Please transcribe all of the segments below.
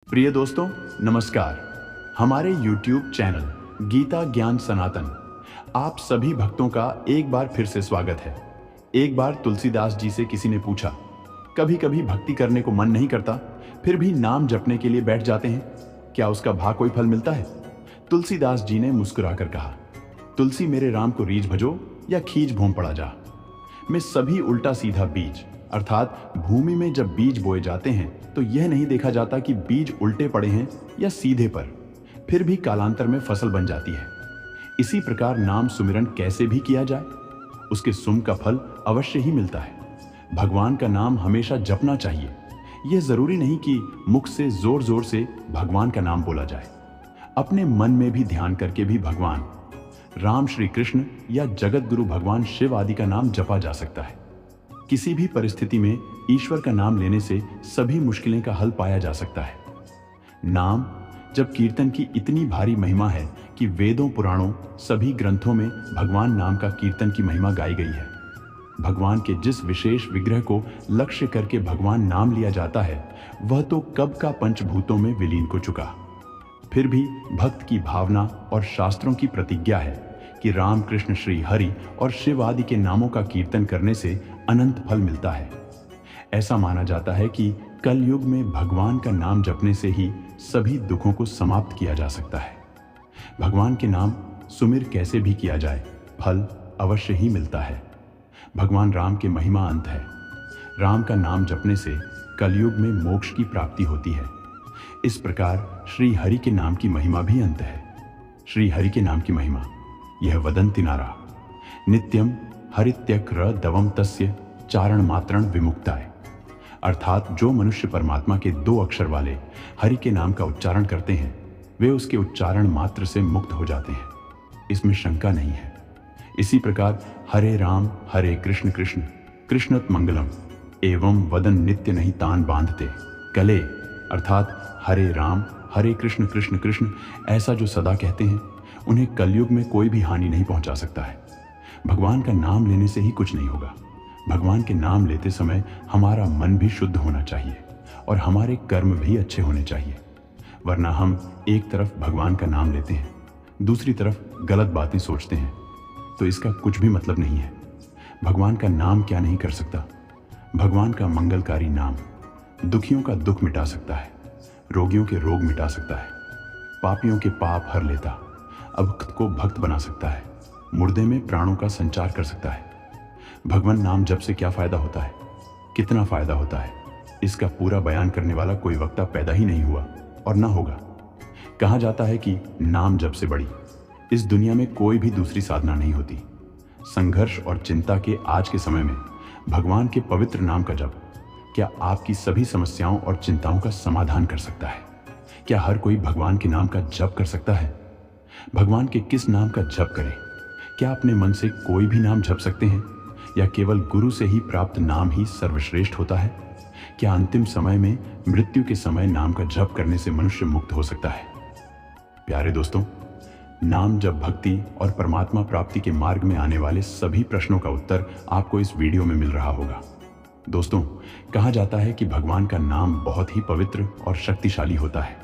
प्रिय दोस्तों, नमस्कार। हमारे YouTube चैनल गीता ज्ञान सनातन आप सभी भक्तों का एक बार फिर से स्वागत है। एक बार तुलसीदास जी से किसी ने पूछा, कभी कभी भक्ति करने को मन नहीं करता, फिर भी नाम जपने के लिए बैठ जाते हैं, क्या उसका भा कोई फल मिलता है? तुलसीदास जी ने मुस्कुराकर कहा, तुलसी मेरे राम को रीझ भजो या खींच भूम पड़ा जा। में सभी उल्टा सीधा बीज अर्थात भूमि में जब बीज बोए जाते हैं तो यह नहीं देखा जाता कि बीज उल्टे पड़े हैं या सीधे पर, फिर भी कालांतर में फसल बन जाती है। इसी प्रकार नाम सुमिरन कैसे भी किया जाए, उसके सुम का फल अवश्य ही मिलता है। भगवान का नाम हमेशा जपना चाहिए। यह जरूरी नहीं कि मुख से जोर जोर से भगवान का नाम बोला जाए, अपने मन में भी ध्यान करके भी भगवान राम, श्री कृष्ण या जगत गुरु भगवान शिव आदि का नाम जपा जा सकता है। किसी भी परिस्थिति में ईश्वर का नाम लेने से सभी मुश्किलें का हल पाया जा सकता है। नाम जब कीर्तन की इतनी भारी महिमा है कि वेदों, पुराणों, सभी ग्रंथों में भगवान नाम का कीर्तन की महिमा गाई गई है। भगवान के जिस विशेष विग्रह को लक्ष्य करके भगवान नाम लिया जाता है, वह तो कब का पंचभूतों में विलीन हो चुका। फिर भी भक्त की भावना और शास्त्रों की प्रतिज्ञा है कि राम, कृष्ण, श्री हरि और शिव आदि के नामों का कीर्तन करने से अनंत फल मिलता है। ऐसा माना जाता है कि कल युग में भगवान का नाम जपने से ही सभी दुखों को समाप्त किया जा सकता है। भगवान के नाम सुमिर कैसे भी किया जाए, फल अवश्य ही मिलता है। भगवान राम के महिमा अंत है। राम का नाम जपने से कलयुग में मोक्ष की प्राप्ति होती है। इस प्रकार श्री हरि के नाम की महिमा भी अंत है। श्री हरि के नाम की महिमा यह वदन्ति नारा नित्यम हरित्यक्र दवम तस्य चारण मात्रण विमुक्ताय, अर्थात जो मनुष्य परमात्मा के 2 अक्षर वाले हरि के नाम का उच्चारण करते हैं, वे उसके उच्चारण मात्र से मुक्त हो जाते हैं। इसमें शंका नहीं है। इसी प्रकार हरे राम हरे कृष्ण कृष्ण कृष्णत मंगलम एवं वदन नित्य नहीं तान बांधते कले, अर्थात हरे राम हरे कृष्ण कृष्ण कृष्ण ऐसा जो सदा कहते हैं, उन्हें कलयुग में कोई भी हानि नहीं पहुंचा सकता है। भगवान का नाम लेने से ही कुछ नहीं होगा। भगवान के नाम लेते समय हमारा मन भी शुद्ध होना चाहिए और हमारे कर्म भी अच्छे होने चाहिए, वरना हम एक तरफ भगवान का नाम लेते हैं, दूसरी तरफ गलत बातें सोचते हैं, तो इसका कुछ भी मतलब नहीं है। भगवान का नाम क्या नहीं कर सकता? भगवान का मंगलकारी नाम दुखियों का दुख मिटा सकता है, रोगियों के रोग मिटा सकता है, पापियों के पाप हर लेता, अभक्त को भक्त बना सकता है, मुर्दे में प्राणों का संचार कर सकता है। भगवान नाम जप से क्या फायदा होता है, कितना फायदा होता है, इसका पूरा बयान करने वाला कोई वक्ता पैदा ही नहीं हुआ और ना होगा। कहा जाता है कि नाम जप से बड़ी इस दुनिया में कोई भी दूसरी साधना नहीं होती। संघर्ष और चिंता के आज के समय में भगवान के पवित्र नाम का जप क्या आपकी सभी समस्याओं और चिंताओं का समाधान कर सकता है? क्या हर कोई भगवान के नाम का जप कर सकता है? भगवान के किस नाम का जप करें? क्या अपने मन से कोई भी नाम जप सकते हैं या केवल गुरु से ही प्राप्त नाम ही सर्वश्रेष्ठ होता है? क्या अंतिम समय में मृत्यु के समय नाम का जप करने से मनुष्य मुक्त हो सकता है? प्यारे दोस्तों, नाम जप, भक्ति और परमात्मा प्राप्ति के मार्ग में आने वाले सभी प्रश्नों का उत्तर आपको इस वीडियो में मिल रहा होगा। दोस्तों, कहा जाता है कि भगवान का नाम बहुत ही पवित्र और शक्तिशाली होता है।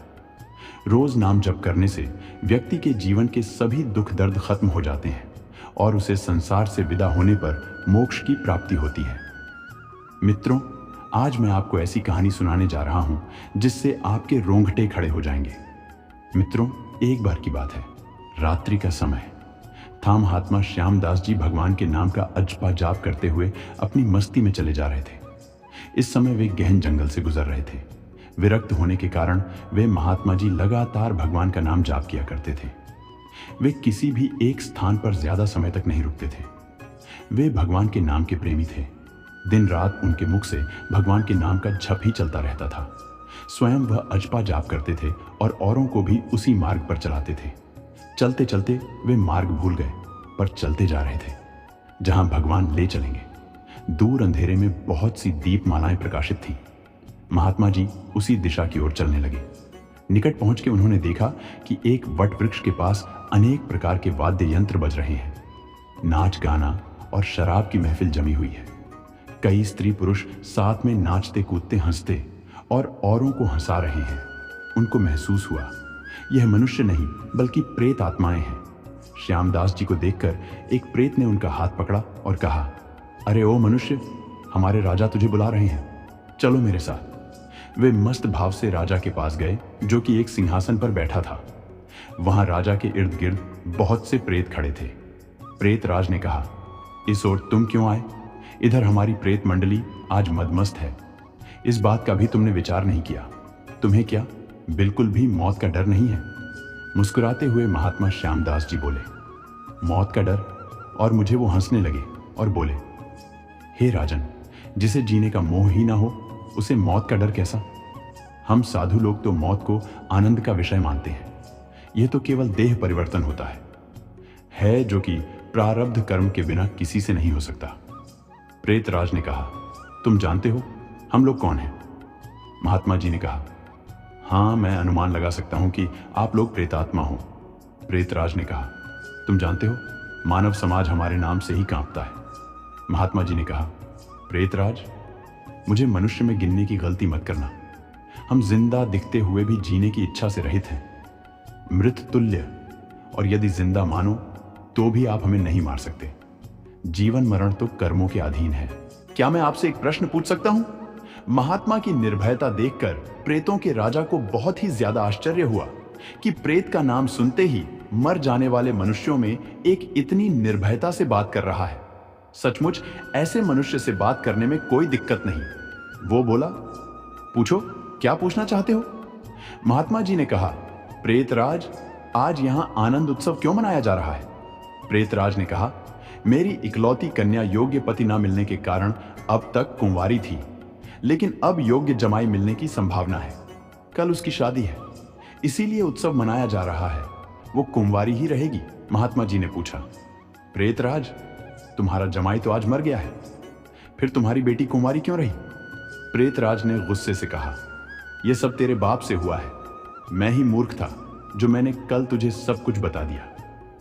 रोज नाम जप करने से व्यक्ति के जीवन के सभी दुख दर्द खत्म हो जाते हैं और उसे संसार से विदा होने पर मोक्ष की प्राप्ति होती है। मित्रों, आज मैं आपको ऐसी कहानी सुनाने जा रहा हूं जिससे आपके रोंगटे खड़े हो जाएंगे। मित्रों, एक बार की बात है, रात्रि का समय था। महात्मा श्यामदास जी भगवान के नाम का अजपा जाप करते हुए अपनी मस्ती में चले जा रहे थे। इस समय वे गहन जंगल से गुजर रहे थे। विरक्त होने के कारण वे महात्मा जी लगातार भगवान का नाम जाप किया करते थे। वे किसी भी एक स्थान पर ज्यादा समय तक नहीं रुकते थे। वे भगवान के नाम के प्रेमी थे। दिन रात उनके मुख से भगवान के नाम का जप ही चलता रहता था। स्वयं वह अजपा जाप करते थे और औरों को भी उसी मार्ग पर चलाते थे। चलते चलते वे मार्ग भूल गए, पर चलते जा रहे थे जहां भगवान ले चलेंगे। दूर अंधेरे में बहुत सी दीपमालाएं प्रकाशित थीं। महात्मा जी उसी दिशा की ओर चलने लगे। निकट पहुंच के उन्होंने देखा कि एक वट वृक्ष के पास अनेक प्रकार के वाद्य यंत्र बज रहे हैं। नाच गाना और शराब की महफिल जमी हुई है। कई स्त्री पुरुष साथ में नाचते कूदते हंसते और औरों को हंसा रहे हैं। उनको महसूस हुआ यह मनुष्य नहीं बल्कि प्रेत आत्माएं हैं। श्यामदास जी को देखकर एक प्रेत ने उनका हाथ पकड़ा और कहा, अरे ओ मनुष्य, हमारे राजा तुझे बुला रहे हैं, चलो मेरे साथ। वे मस्त भाव से राजा के पास गए जो कि एक सिंहासन पर बैठा था। वहां राजा के इर्द गिर्द बहुत से प्रेत खड़े थे। प्रेत राज ने कहा, इस ओर तुम क्यों आए? इधर हमारी प्रेत मंडली आज मदमस्त है। इस बात का भी तुमने विचार नहीं किया। तुम्हें क्या बिल्कुल भी मौत का डर नहीं है? मुस्कुराते हुए महात्मा श्यामदास जी बोले, मौत का डर? और मुझे वो हंसने लगे और बोले, हे राजन, जिसे जीने का मोह ही ना हो उसे मौत का डर कैसा? हम साधु लोग तो मौत को आनंद का विषय मानते हैं। यह तो केवल देह परिवर्तन होता है जो कि प्रारब्ध कर्म के बिना किसी से नहीं हो सकता। प्रेतराज ने कहा, तुम जानते हो हम लोग कौन हैं? महात्मा जी ने कहा, हाँ, मैं अनुमान लगा सकता हूं कि आप लोग प्रेतात्मा हो। प्रेतराज ने कहा, तुम जानते हो मानव समाज हमारे नाम से ही कांपता है। महात्मा जी ने कहा, प्रेतराज, मुझे मनुष्य में गिनने की गलती मत करना। हम जिंदा दिखते हुए भी जीने की इच्छा से रहित हैं, मृत तुल्य, और यदि जिंदा मानो तो भी आप हमें नहीं मार सकते। जीवन मरण तो कर्मों के अधीन है। क्या मैं आपसे एक प्रश्न पूछ सकता हूं? महात्मा की निर्भयता देखकर प्रेतों के राजा को बहुत ही ज्यादा आश्चर्य हुआ कि प्रेत का नाम सुनते ही मर जाने वाले मनुष्यों में एक इतनी निर्भयता से बात कर रहा है। सचमुच ऐसे मनुष्य से बात करने में कोई दिक्कत नहीं। वो बोला, पूछो, क्या पूछना चाहते हो? महात्मा जी ने कहा, प्रेतराज, आज यहां आनंद उत्सव क्यों मनाया जा रहा है? प्रेतराज ने कहा, मेरी इकलौती कन्या योग्य पति न मिलने के कारण अब तक कुंवारी थी, लेकिन अब योग्य जमाई मिलने की संभावना है। कल उसकी शादी है, इसीलिए उत्सव मनाया जा रहा है। वो कुंवारी ही रहेगी? महात्मा जी ने पूछा। प्रेतराज, तुम्हारा जमाई तो आज मर गया है, फिर तुम्हारी बेटी कुंवारी क्यों रही? प्रेतराज ने गुस्से से कहा, यह सब तेरे बाप से हुआ है। मैं ही मूर्ख था जो मैंने कल तुझे सब कुछ बता दिया।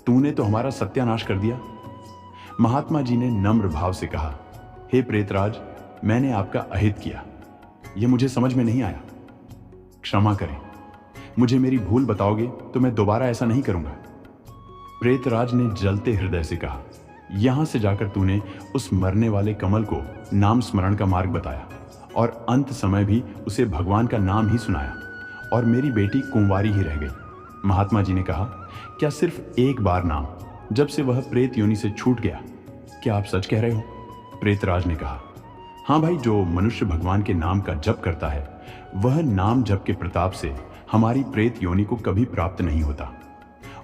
तूने तो हमारा सत्यानाश कर दिया। महात्मा जी ने नम्र भाव से कहा, हे प्रेतराज, मैंने आपका अहित किया, यह मुझे समझ में नहीं आया। क्षमा करें, मुझे मेरी भूल बताओगे तो मैं दोबारा ऐसा नहीं करूंगा। प्रेतराज ने जलते हृदय से कहा, यहां से जाकर तूने उस मरने वाले कमल को नाम स्मरण का मार्ग बताया और अंत समय भी उसे भगवान का नाम ही सुनाया, और मेरी बेटी कुंवारी ही रह गई। महात्मा जी ने कहा, क्या सिर्फ एक बार नाम, जब से वह प्रेत योनि से छूट गया? क्या आप सच कह रहे हो? प्रेतराज ने कहा, हाँ भाई, जो मनुष्य भगवान के नाम का जप करता है वह नाम जप के प्रताप से हमारी प्रेत योनि को कभी प्राप्त नहीं होता।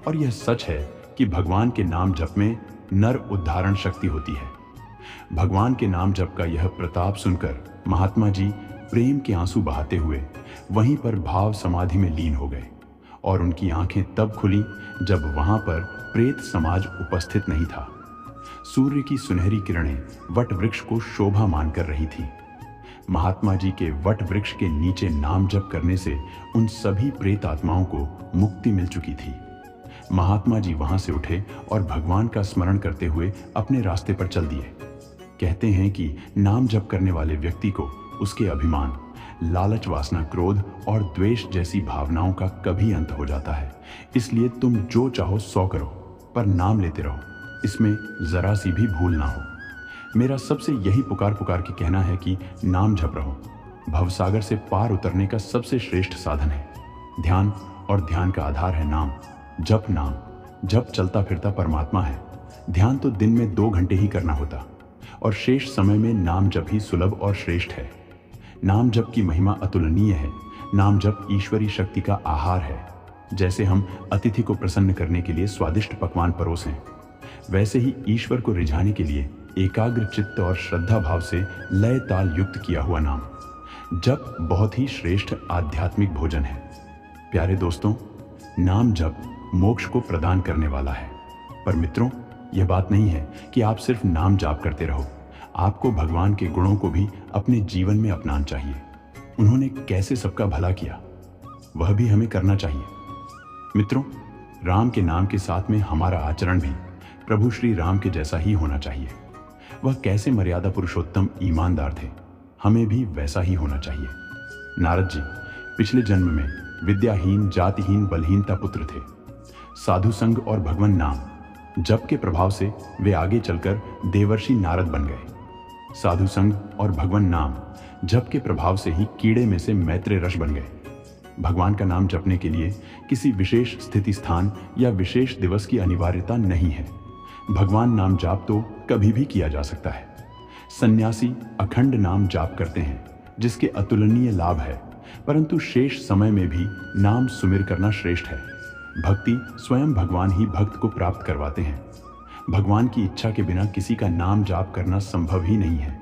और यह सच है कि भगवान के नाम जप में नर उद्धारण शक्ति होती है। भगवान के नाम जप का यह प्रताप सुनकर महात्मा जी प्रेम के आंसू बहाते हुए वहीं पर भाव समाधि में लीन हो गए, और उनकी आंखें तब खुली जब वहां पर प्रेत समाज उपस्थित नहीं था। सूर्य की सुनहरी किरणें वट वृक्ष को शोभा मानकर रही थी। महात्मा जी के वट वृक्ष के नीचे नाम जप करने से उन सभी प्रेत आत्माओं को मुक्ति मिल चुकी थी। महात्मा जी वहां से उठे और भगवान का स्मरण करते हुए अपने रास्ते पर चल दिए। कहते हैं कि नाम जप करने वाले व्यक्ति को उसके अभिमान, लालच, वासना, क्रोध और द्वेष जैसी भावनाओं का कभी अंत हो जाता है। इसलिए तुम जो चाहो सो करो, पर नाम लेते रहो, इसमें जरा सी भी भूल ना हो। मेरा सबसे यही पुकार पुकार के कहना है कि नाम जप रहो। भवसागर से पार उतरने का सबसे श्रेष्ठ साधन है ध्यान, और ध्यान का आधार है नाम। जप नाम, जप चलता फिरता परमात्मा है। ध्यान तो दिन में 2 घंटे ही करना होता, और शेष समय में नाम जप ही सुलभ और श्रेष्ठ है। नाम जप की महिमा अतुलनीय है। नाम जप ईश्वरी शक्ति का आहार है। जैसे हम अतिथि को प्रसन्न करने के लिए स्वादिष्ट पकवान परोसें, वैसे ही ईश्वर को रिझाने के लिए एकाग्र चित्त और श्रद्धा भाव से लय ताल युक्त किया हुआ नाम जप बहुत ही श्रेष्ठ आध्यात्मिक भोजन है। प्यारे दोस्तों, नाम जप मोक्ष को प्रदान करने वाला है। पर मित्रों, यह बात नहीं है कि आप सिर्फ नाम जाप करते रहो। आपको भगवान के गुणों को भी अपने जीवन में अपनाना चाहिए। उन्होंने कैसे सबका भला किया, वह भी हमें करना चाहिए। मित्रों, राम के नाम के साथ में हमारा आचरण भी प्रभु श्री राम के जैसा ही होना चाहिए। वह कैसे मर्यादा पुरुषोत्तम ईमानदार थे, हमें भी वैसा ही होना चाहिए। नारद जी पिछले जन्म में विद्याहीन, जातिहीन, बलहीनता पुत्र थे। साधु संग और भगवान नाम जप के प्रभाव से वे आगे चलकर देवर्षि नारद बन गए। साधु संग और भगवान नाम जप के प्रभाव से ही कीड़े में से मैत्रेय ऋषि बन गए। भगवान का नाम जपने के लिए किसी विशेष स्थिति, स्थान या विशेष दिवस की अनिवार्यता नहीं है। भगवान नाम जाप तो कभी भी किया जा सकता है। सन्यासी अखंड नाम जाप करते हैं, जिसके अतुलनीय लाभ है, परंतु शेष समय में भी नाम सुमिर करना श्रेष्ठ है। भक्ति स्वयं भगवान ही भक्त को प्राप्त करवाते हैं। भगवान की इच्छा के बिना किसी का नाम जाप करना संभव ही नहीं है।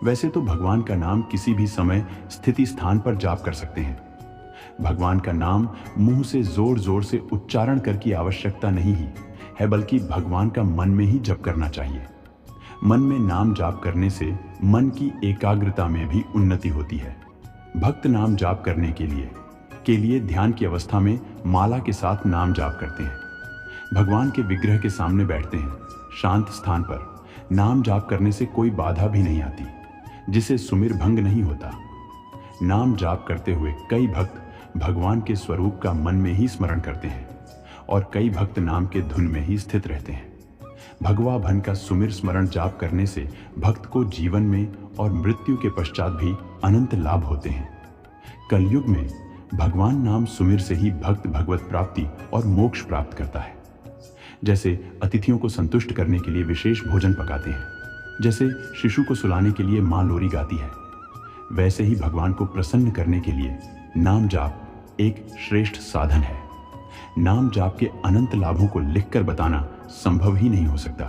वैसे तो भगवान का नाम किसी भी समय, स्थिति, स्थान पर जाप कर सकते हैं। भगवान का नाम मुंह से जोर जोर से उच्चारण कर की आवश्यकता नहीं है, बल्कि भगवान का मन में ही जप करना चाहिए। मन में नाम जाप करने से मन की एकाग्रता में भी उन्नति होती है। भक्त नाम जाप करने के लिए ध्यान की अवस्था में माला के साथ नाम जाप करते हैं। भगवान के विग्रह के सामने बैठते हैं। शांत स्थान पर नाम जाप करने से कोई बाधा भी नहीं आती, जिसे सुमिर भंग नहीं होता। नाम जाप करते हुए कई भक्त भगवान के स्वरूप का मन में ही स्मरण करते हैं और कई भक्त नाम के धुन में ही स्थित रहते हैं। भगवा भन का सुमिर स्मरण जाप करने से भक्त को जीवन में और मृत्यु के पश्चात भी अनंत लाभ होते हैं। कलयुग में भगवान नाम सुमिर से ही भक्त भगवत प्राप्ति और मोक्ष प्राप्त करता है। जैसे अतिथियों को संतुष्ट करने के लिए विशेष भोजन पकाते हैं, जैसे शिशु को सुलाने के लिए मां लोरी गाती है, वैसे ही भगवान को प्रसन्न करने के लिए नाम जाप एक श्रेष्ठ साधन है। नाम जाप के अनंत लाभों को लिखकर बताना संभव ही नहीं हो सकता,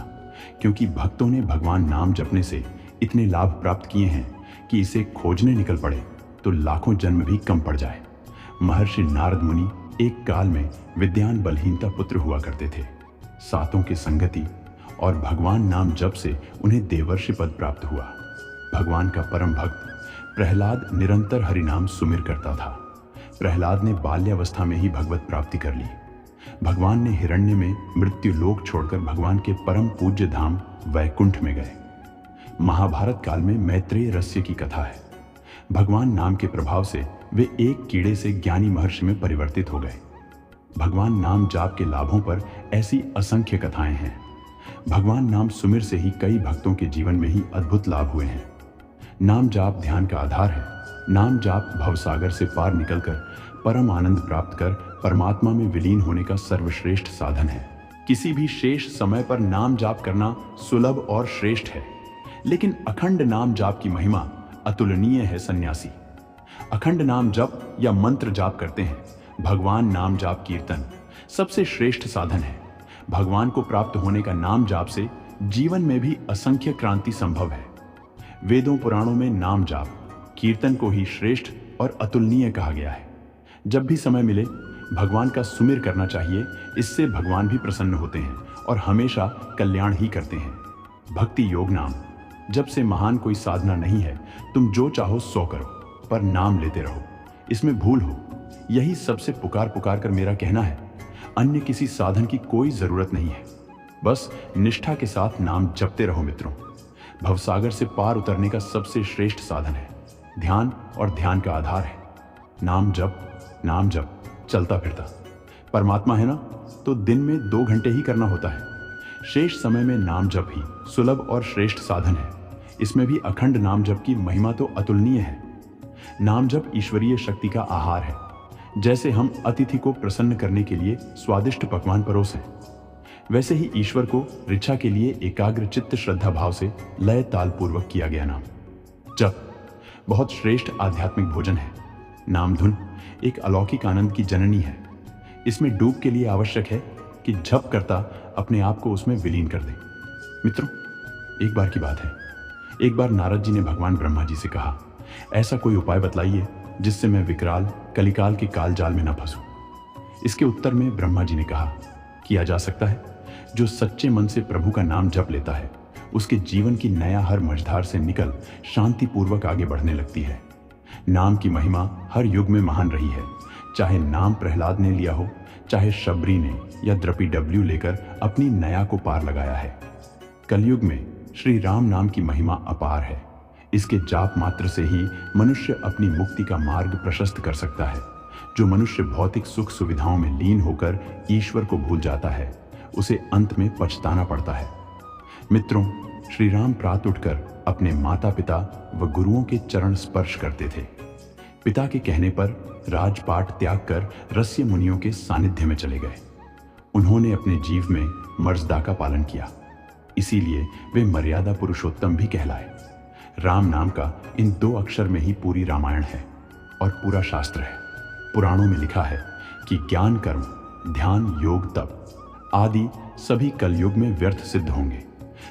क्योंकि भक्तों ने भगवान नाम जपने से इतने लाभ प्राप्त किए हैं कि इसे खोजने निकल पड़े तो लाखों जन्म भी कम पड़ जाए। महर्षि नारद मुनि एक काल में विद्यान बलहीनता पुत्र हुआ करते थे। सातों की संगति और भगवान नाम जप से उन्हें देवर्षि पद प्राप्त हुआ। भगवान का परम भक्त प्रहलाद निरंतर हरिनाम सुमिर करता था। प्रहलाद ने बाल्यावस्था में ही भगवत प्राप्ति कर ली। भगवान ने हिरण्य में मृत्यु लोक छोड़कर भगवान के परम पूज्य धाम वैकुंठ में गए। महाभारत काल में मैत्रेय ऋषि की कथा है। भगवान नाम के प्रभाव से वे एक कीड़े से ज्ञानी महर्षि में परिवर्तित हो गए। भगवान नाम जाप के लाभों पर ऐसी असंख्य कथाएं हैं। भगवान नाम सुमिर से ही कई भक्तों के जीवन में ही अद्भुत लाभ हुए हैं। नाम जाप ध्यान का आधार है। नाम जाप भवसागर से पार निकलकर परम आनंद प्राप्त कर परमात्मा में विलीन होने का सर्वश्रेष्ठ साधन है। किसी भी शेष समय पर नाम जाप करना सुलभ और श्रेष्ठ है, लेकिन अखंड नाम जाप की महिमा अतुलनीय है। सन्यासी अखंड नाम जप या मंत्र जाप करते हैं। भगवान नाम जाप कीर्तन सबसे श्रेष्ठ साधन है। भगवान को प्राप्त होने का नाम जाप से जीवन में भी असंख्य क्रांति संभव है। वेदों पुराणों में नाम जाप कीर्तन को ही श्रेष्ठ और अतुलनीय कहा गया है। जब भी समय मिले भगवान का सुमिर करना चाहिए। इससे भगवान भी प्रसन्न होते हैं और हमेशा कल्याण ही करते हैं। भक्ति योग नाम जब से महान कोई साधना नहीं है। तुम जो चाहो सो करो, पर नाम लेते रहो, इसमें भूल हो, यही सबसे पुकार पुकार कर मेरा कहना है। अन्य किसी साधन की कोई जरूरत नहीं है। बस निष्ठा के साथ नाम जपते रहो मित्रों। भवसागर से पार उतरने का सबसे श्रेष्ठ साधन है। ध्यान और ध्यान का आधार है। नाम जप चलता फिरता। परमात्मा है ना, तो दिन में 2 घंटे ही करना होता है। शेष समय में नाम जप ही सुलभ और श्रेष्ठ साधन है। इसमें भी अखंड नाम जप की महिमा तो अतुलनीय है। नाम जप ईश्वरीय शक्ति का आहार है। जैसे हम अतिथि को प्रसन्न करने के लिए स्वादिष्ट पकवान परोसें, वैसे ही ईश्वर को ऋचा के लिए एकाग्र चित्त श्रद्धा भाव से लय ताल पूर्वक किया गया नाम जप बहुत श्रेष्ठ आध्यात्मिक भोजन है। नाम धुन एक अलौकिक आनंद की जननी है। इसमें डूब के लिए आवश्यक है कि जप करता अपने आप को उसमें विलीन कर दे। मित्रों, एक बार की बात है, एक बार नारद जी ने भगवान ब्रह्मा जी से कहा, ऐसा कोई उपाय बतलाइए जिससे मैं विकराल कलिकाल के काल जाल में न फंसूं। इसके उत्तर में ब्रह्मा जी ने कहा, किया जा सकता है। जो सच्चे मन से प्रभु का नाम जप लेता है, उसके जीवन की नया हर मझधार से निकल शांति पूर्वक आगे बढ़ने लगती है। नाम की महिमा हर युग में महान रही है। चाहे नाम प्रहलाद ने लिया हो, चाहे शबरी ने या द्रौपदी लेकर अपनी नया को पार लगाया है। कलयुग में श्री राम नाम की महिमा अपार है। इसके जाप मात्र से ही मनुष्य अपनी मुक्ति का मार्ग प्रशस्त कर सकता है। जो मनुष्य भौतिक सुख सुविधाओं में लीन होकर ईश्वर को भूल जाता है, उसे अंत में पछताना पड़ता है। मित्रों, श्री राम प्रातः उठकर अपने माता पिता व गुरुओं के चरण स्पर्श करते थे। पिता के कहने पर राजपाट त्याग कर रस्य मुनियों के सानिध्य में चले गए। उन्होंने अपने जीव में मर्यादा का पालन किया, इसीलिए वे मर्यादा पुरुषोत्तम भी कहलाए। राम नाम का इन 2 अक्षर में ही पूरी रामायण है और पूरा शास्त्र है। पुराणों में लिखा है कि ज्ञान, कर्म, ध्यान, योग, तप आदि सभी कलयुग में व्यर्थ सिद्ध होंगे,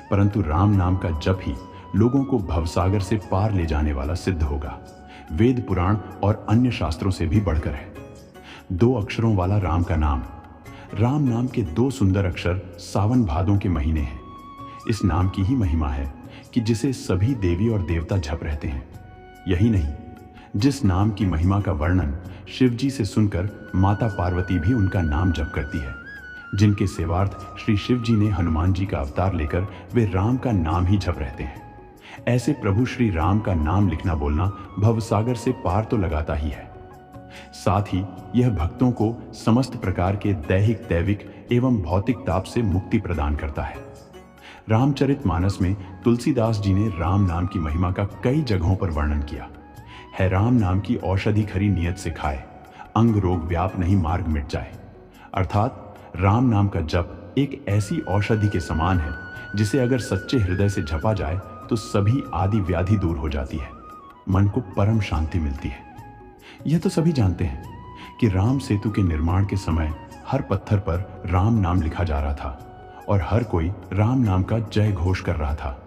परंतु राम नाम का जप ही लोगों को भवसागर से पार ले जाने वाला सिद्ध होगा। वेद, पुराण और अन्य शास्त्रों से भी बढ़कर है। 2 अक्षरों वाला राम का नाम। राम नाम के 2 सुंदर अक्षर सावन भादों के महीने हैं। इस नाम की ही महिमा है कि जिसे सभी देवी और देवता जप रहते हैं। यही नहीं, जिस नाम की महिमा का वर्णन शिव जी से सुनकर माता पार्वती भी उनका नाम जप करती है। जिनके सेवार्थ श्री शिव जी ने हनुमान जी का अवतार लेकर वे राम का नाम ही जप रहते हैं। ऐसे प्रभु श्री राम का नाम लिखना बोलना भवसागर से पार तो लगाता ही है, साथ ही यह भक्तों को समस्त प्रकार के दैहिक, दैविक एवं भौतिक ताप से मुक्ति प्रदान करता है। रामचरितमानस में तुलसीदास जी ने राम नाम की महिमा का कई जगहों पर वर्णन किया है। राम नाम की औषधि खरी नियत से खाए, अंग रोग व्याप नहीं मार्ग मिट जाए। अर्थात राम नाम का जप एक ऐसी औषधि के समान है जिसे अगर सच्चे हृदय से जपा जाए तो सभी आदि व्याधि दूर हो जाती है, मन को परम शांति मिलती है। यह तो सभी जानते हैं कि राम सेतु के निर्माण के समय हर पत्थर पर राम नाम लिखा जा रहा था और हर कोई राम नाम का जय घोष कर रहा था,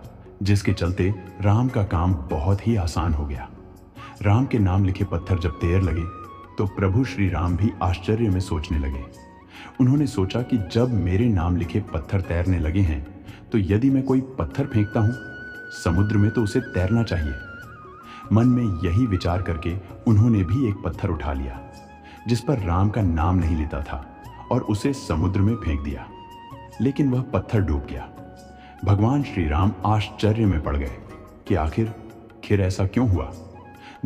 जिसके चलते राम का काम बहुत ही आसान हो गया। राम के नाम लिखे पत्थर जब तैर लगे तो प्रभु श्री राम भी आश्चर्य में सोचने लगे। उन्होंने सोचा कि जब मेरे नाम लिखे पत्थर तैरने लगे हैं तो यदि मैं कोई पत्थर फेंकता हूं समुद्र में तो उसे तैरना चाहिए। मन में यही विचार करके उन्होंने भी एक पत्थर उठा लिया जिस पर राम का नाम नहीं लिखा था और उसे समुद्र में फेंक दिया, लेकिन वह पत्थर डूब गया। भगवान श्री राम आश्चर्य में पड़ गए कि आखिर ऐसा क्यों हुआ।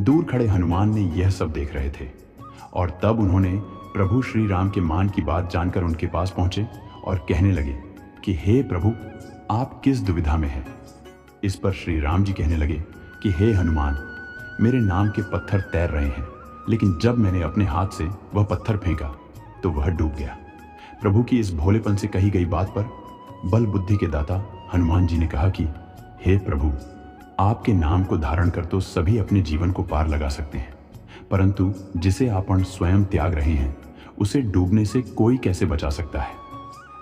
दूर खड़े हनुमान ने यह सब देख रहे थे और तब उन्होंने प्रभु श्री राम के मान की बात जानकर उनके पास पहुंचे और कहने लगे कि हे प्रभु, आप किस दुविधा में हैं। इस पर श्री राम जी कहने लगे कि हे हनुमान, मेरे नाम के पत्थर तैर रहे हैं, लेकिन जब मैंने अपने हाथ से वह पत्थर फेंका तो वह डूब गया। प्रभु की इस भोलेपन से कही गई बात पर बल बुद्धि के दाता हनुमान जी ने कहा कि हे प्रभु, आपके नाम को धारण कर तो सभी अपने जीवन को पार लगा सकते हैं, परंतु जिसे आपण स्वयं त्याग रहे हैं उसे डूबने से कोई कैसे बचा सकता है।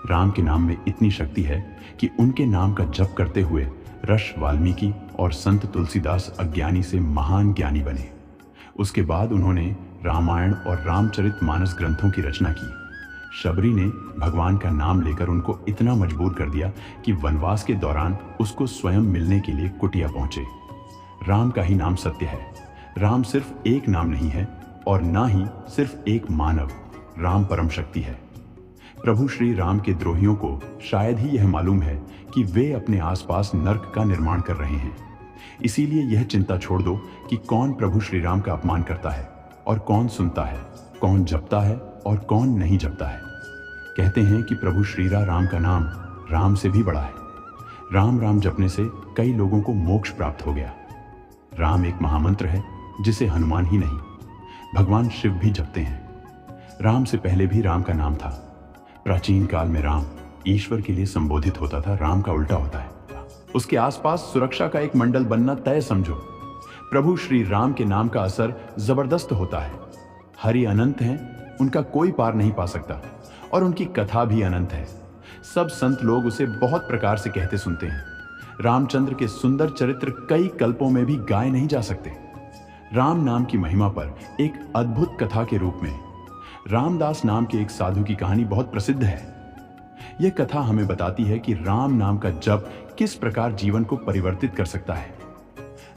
राम के नाम में इतनी शक्ति है कि उनके नाम का जप करते हुए ऋषि वाल्मीकि और संत तुलसीदास अज्ञानी से महान ज्ञानी बने। उसके बाद उन्होंने रामायण और रामचरितमानस ग्रंथों की रचना की। शबरी ने भगवान का नाम लेकर उनको इतना मजबूर कर दिया कि वनवास के दौरान उसको स्वयं मिलने के लिए कुटिया पहुंचे। राम का ही नाम सत्य है। राम सिर्फ एक नाम नहीं है और ना ही सिर्फ एक मानव, राम परम शक्ति है। प्रभु श्री राम के द्रोहियों को शायद ही यह मालूम है कि वे अपने आसपास नर्क का निर्माण कर रहे हैं। इसीलिए यह चिंता छोड़ दो कि कौन प्रभु श्री राम का अपमान करता है और कौन सुनता है, कौन जपता है और कौन नहीं जपता है। कहते हैं कि प्रभु श्री राम का नाम राम से भी बड़ा है। राम राम जपने से कई लोगों को मोक्ष प्राप्त हो गया। राम एक महामंत्र है जिसे हनुमान ही नहीं, भगवान शिव भी जपते हैं। राम से पहले भी राम का नाम था। प्राचीन काल में राम ईश्वर के लिए संबोधित होता था, राम का उल्टा होता है। उसके आसपास सुरक्षा का एक मंडल बनना तय समझो। प्रभु श्री राम के नाम का असर जबरदस्त होता है। हरि अनंत हैं, उनका कोई पार नहीं पा सकता और उनकी कथा भी अनंत है। सब संत लोग उसे बहुत प्रकार से कहते सुनते हैं। रामचंद्र के सुंदर चरित्र कई कल्पों में भी गाए नहीं जा सकते। राम नाम की महिमा पर एक अद्भुत कथा के रूप में रामदास नाम के एक साधु की कहानी बहुत प्रसिद्ध है। यह कथा हमें बताती है कि राम नाम का जप किस प्रकार जीवन को परिवर्तित कर सकता है।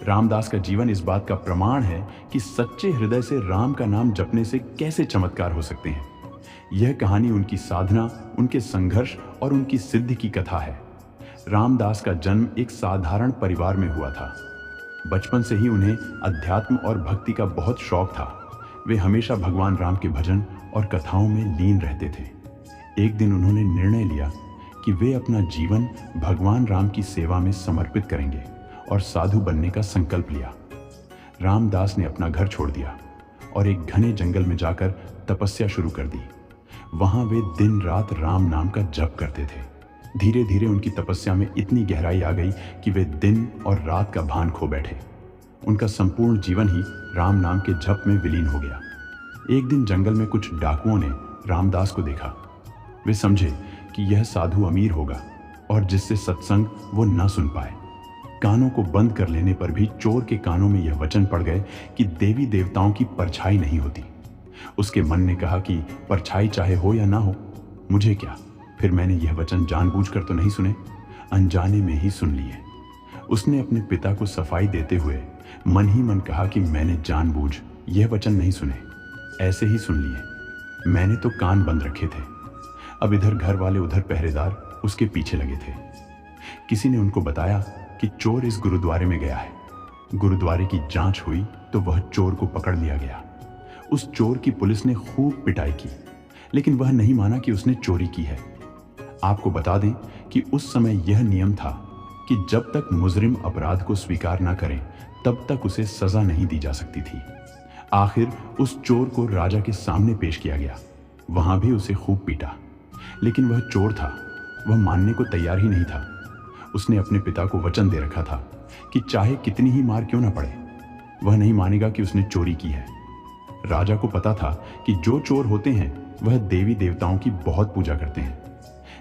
रामदास का जीवन इस बात का प्रमाण है कि सच्चे हृदय से राम का नाम जपने से कैसे चमत्कार हो सकते हैं। यह कहानी उनकी साधना, उनके संघर्ष और उनकी सिद्धि की कथा है। रामदास का जन्म एक साधारण परिवार में हुआ था। बचपन से ही उन्हें अध्यात्म और भक्ति का बहुत शौक था। वे हमेशा भगवान राम के भजन और कथाओं में लीन रहते थे। एक दिन उन्होंने निर्णय लिया कि वे अपना जीवन भगवान राम की सेवा में समर्पित करेंगे और साधु बनने का संकल्प लिया। रामदास ने अपना घर छोड़ दिया और एक घने जंगल में जाकर तपस्या शुरू कर दी। वहां वे दिन रात राम नाम का जप करते थे। धीरे धीरे उनकी तपस्या में इतनी गहराई आ गई कि वे दिन और रात का भान खो बैठे। उनका संपूर्ण जीवन ही राम नाम के जप में विलीन हो गया। एक दिन जंगल में कुछ डाकुओं ने रामदास को देखा। वे समझे कि यह साधु अमीर होगा और जिससे सत्संग वो न सुन पाए। कानों को बंद कर लेने पर भी चोर के कानों में यह वचन पड़ गए कि देवी देवताओं की परछाई नहीं होती। उसके मन ने कहा कि परछाई चाहे हो या ना हो, मुझे क्या, फिर मैंने यह वचन जानबूझकर तो नहीं सुने, अनजाने में ही सुन लिए। उसने अपने पिता को सफाई देते हुए मन ही मन कहा कि मैंने जानबूझ यह वचन नहीं सुने, ऐसे ही सुन लिए, मैंने तो कान बंद रखे थे। अब इधर घर वाले उधर पहरेदार उसके पीछे लगे थे। किसी ने उनको बताया कि चोर इस गुरुद्वारे में गया है। गुरुद्वारे की जांच हुई तो वह चोर को पकड़ लिया गया। उस चोर की पुलिस ने खूब पिटाई की, लेकिन वह नहीं माना कि उसने चोरी की है। आपको बता दें कि उस समय यह नियम था कि जब तक मुजरिम अपराध को स्वीकार न करे तब तक उसे सजा नहीं दी जा सकती थी। आखिर उस चोर को राजा के सामने पेश किया गया। वहां भी उसे खूब पीटा, लेकिन वह चोर था, वह मानने को तैयार ही नहीं था। उसने अपने पिता को वचन दे रखा था कि चाहे कितनी ही मार क्यों ना पड़े, वह नहीं मानेगा कि उसने चोरी की है। राजा को पता था कि जो चोर होते हैं वह देवी देवताओं की बहुत पूजा करते हैं,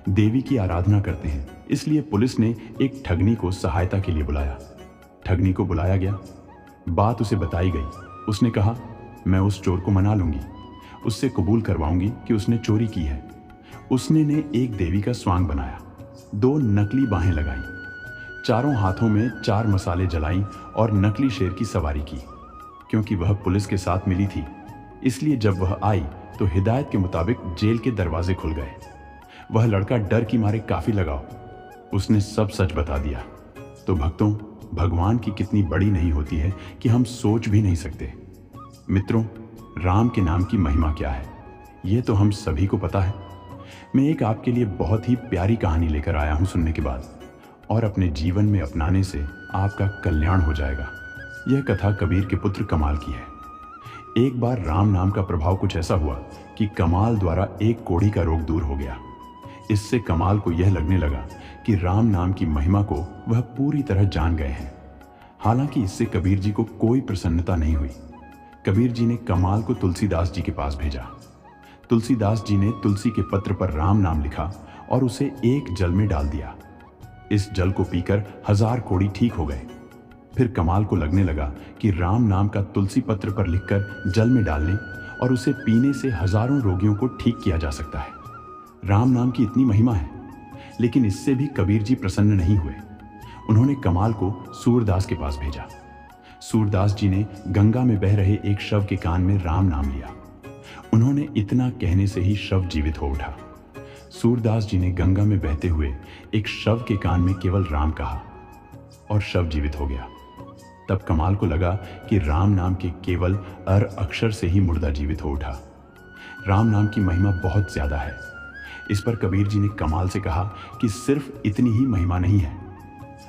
देवी की आराधना करते हैं। इसलिए पुलिस ने एक ठगनी को सहायता के लिए बुलाया। ठगनी को बुलाया गया, बात उसे बताई गई। उसने कहा, मैं उस चोर को मना लूंगी, उससे कबूल करवाऊंगी कि उसने चोरी की है। उसने ने एक देवी का स्वांग बनाया, 2 नकली बाहें लगाई, चारों हाथों में 4 मसाले जलाई और नकली शेर की सवारी की। क्योंकि वह पुलिस के साथ मिली थी, इसलिए जब वह आई तो हिदायत के मुताबिक जेल के दरवाजे खुल गए। वह लड़का डर की मारे काफी लगा, उसने सब सच बता दिया। तो भक्तों, भगवान की कितनी बड़ी नहीं होती है कि हम सोच भी नहीं सकते। मित्रों, राम के नाम की महिमा क्या है, ये तो हम सभी को पता है। मैं एक आपके लिए बहुत ही प्यारी कहानी लेकर आया हूं सुनने के बाद, और अपने जीवन में अपनाने से आपका कल्याण हो जाएगा। यह कथा कबीर के पुत्र कमाल की है। एक बार राम नाम का प्रभाव कुछ ऐसा हुआ कि कमाल द्वारा एक कोढ़ी का रोग दूर हो गया। इससे कमाल को यह लगने लगा कि राम नाम की महिमा को वह पूरी तरह जान गए हैं। हालांकि इससे कबीर जी को कोई प्रसन्नता नहीं हुई। कबीर जी ने कमाल को तुलसीदास जी के पास भेजा। तुलसीदास जी ने तुलसी के पत्र पर राम नाम लिखा और उसे एक जल में डाल दिया। इस जल को पीकर 1000 कोढ़ी ठीक हो गए। फिर कमाल को लगने लगा कि राम नाम का तुलसी पत्र पर लिखकर जल में डालने और उसे पीने से हजारों रोगियों को ठीक किया जा सकता है। राम नाम की इतनी महिमा है, लेकिन इससे भी कबीर जी प्रसन्न नहीं हुए। उन्होंने कमाल को सूरदास के पास भेजा। सूरदास जी ने गंगा में बह रहे एक शव के कान में राम नाम लिया। उन्होंने इतना कहने से ही शव जीवित हो उठा। सूरदास जी ने गंगा में बहते हुए एक शव के कान में केवल राम कहा और शव जीवित हो गया। तब कमाल को लगा कि राम नाम के केवल अर अक्षर से ही मुर्दा जीवित हो उठा। राम नाम की महिमा बहुत ज्यादा है। इस पर कबीर जी ने कमाल से कहा कि सिर्फ इतनी ही महिमा नहीं है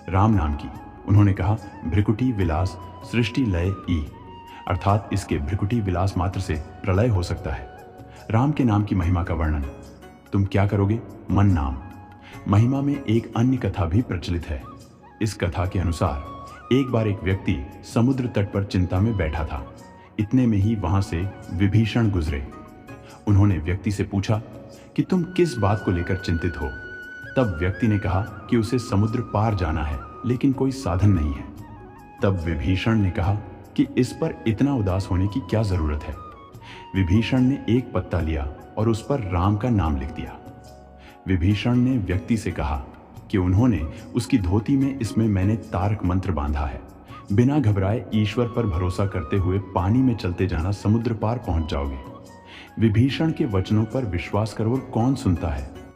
राम नाम की। उन्होंने कहा, भ्रिकुटी विलास सृष्टि लय ई, अर्थात इसके भ्रिकुटी विलास मात्र से प्रलय हो सकता है। राम के नाम की महिमा का वर्णन तुम क्या करोगे? मन नाम। महिमा में एक अन्य कथा भी प्रचलित है। इस कथा के अनुसार एक बार एक व्यक्ति समुद्र तट पर चिंता में बैठा था। इतने में ही वहां से विभीषण गुजरे। उन्होंने व्यक्ति से पूछा कि तुम किस बात को लेकर चिंतित हो? तब व्यक्ति ने कहा कि उसे समुद्र पार जाना है, लेकिन कोई साधन नहीं है। तब विभीषण ने कहा कि इस पर इतना उदास होने की क्या जरूरत है। विभीषण ने एक पत्ता लिया और उस पर राम का नाम लिख दिया। विभीषण ने व्यक्ति से कहा कि उन्होंने उसकी धोती में इसमें मैंने तारक मंत्र बांधा है। बिना घबराए ईश्वर पर भरोसा करते हुए पानी में चलते जाना, समुद्र पार पहुंच जाओगे। विभीषण के वचनों पर विश्वास करो, कौन सुनता है?